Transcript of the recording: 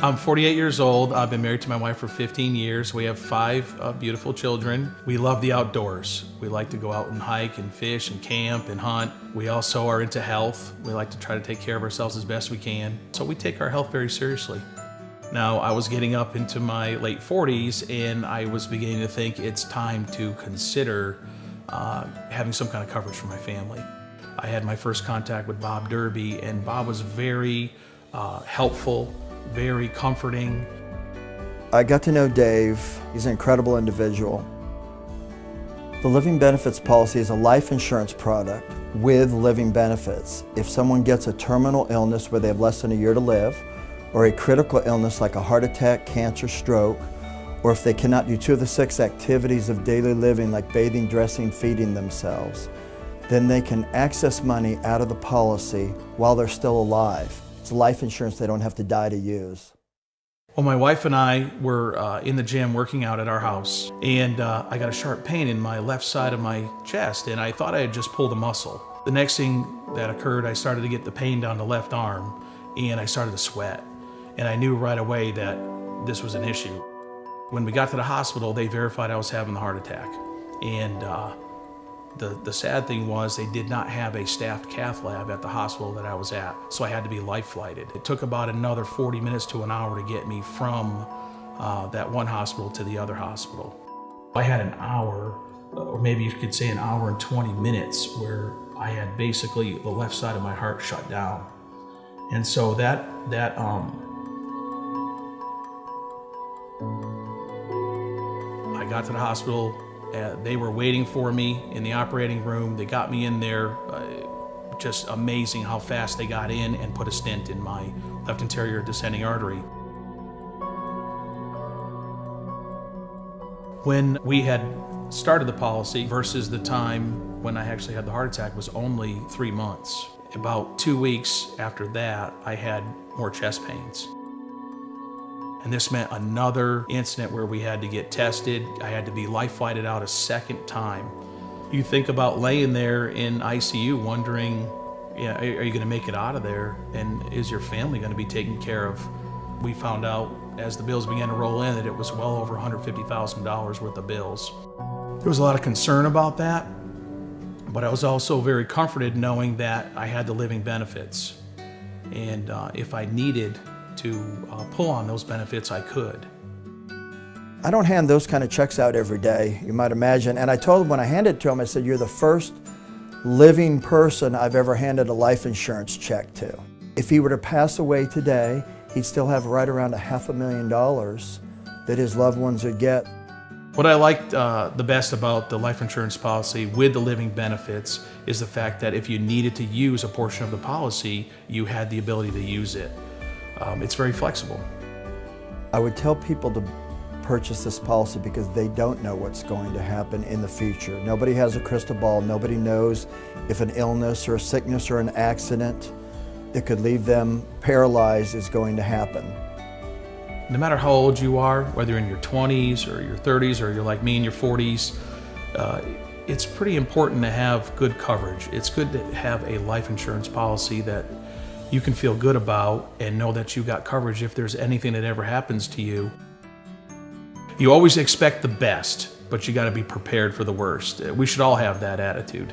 I'm 48 years old. I've been married to my wife for 15 years. We have 5 beautiful children. We love the outdoors. We like to go out and hike and fish and camp and hunt. We also are into health. We like to try to take care of ourselves as best we can. So we take our health very seriously. Now, I was getting up into my late 40s and I was beginning to think it's time to consider having some kind of coverage for my family. I had my first contact with Bob Derby, and Bob was very helpful, very comforting. I got to know Dave. He's an incredible individual. The living benefits policy is a life insurance product with living benefits. If someone gets a terminal illness where they have less than a year to live, or a critical illness like a heart attack, cancer, stroke, or if they cannot do 2 of the 6 activities of daily living like bathing, dressing, feeding themselves, then they can access money out of the policy while they're still alive. It's life insurance they don't have to die to use. Well, my wife and I were in the gym working out at our house, and I got a sharp pain in my left side of my chest, and I thought I had just pulled a muscle. The next thing that occurred, I started to get the pain down the left arm, and I started to sweat. And I knew right away that this was an issue. When we got to the hospital, they verified I was having the heart attack. And the sad thing was they did not have a staffed cath lab at the hospital that I was at, so I had to be life flighted. It took about another 40 minutes to an hour to get me from that one hospital to the other hospital. I had an hour, or maybe you could say an hour and 20 minutes, where I had basically the left side of my heart shut down. And so I got to the hospital. They were waiting for me in the operating room. They got me in there. Just amazing how fast they got in and put a stent in my left anterior descending artery. When we had started the policy versus the time when I actually had the heart attack was only 3 months. About 2 weeks after that, I had more chest pains. And this meant another incident where we had to get tested. I had to be life flighted out a second time. You think about laying there in ICU wondering, yeah, are you going to make it out of there? And is your family going to be taken care of? We found out as the bills began to roll in that it was well over $150,000 worth of bills. There was a lot of concern about that, but I was also very comforted knowing that I had the living benefits. And if I needed to pull on those benefits, I could. I don't hand those kind of checks out every day, you might imagine. And I told him when I handed it to him, I said, you're the first living person I've ever handed a life insurance check to. If he were to pass away today, he'd still have right around $500,000 that his loved ones would get. What I liked the best about the life insurance policy with the living benefits is the fact that if you needed to use a portion of the policy, you had the ability to use it. It's very flexible. I would tell people to purchase this policy because they don't know what's going to happen in the future. Nobody has a crystal ball. Nobody knows if an illness or a sickness or an accident that could leave them paralyzed is going to happen. No matter how old you are, whether you're in your 20s or your 30s or you're like me in your 40s, it's pretty important to have good coverage. It's good to have a life insurance policy that you can feel good about and know that you got coverage if there's anything that ever happens to you. You always expect the best, but you got to be prepared for the worst. We should all have that attitude.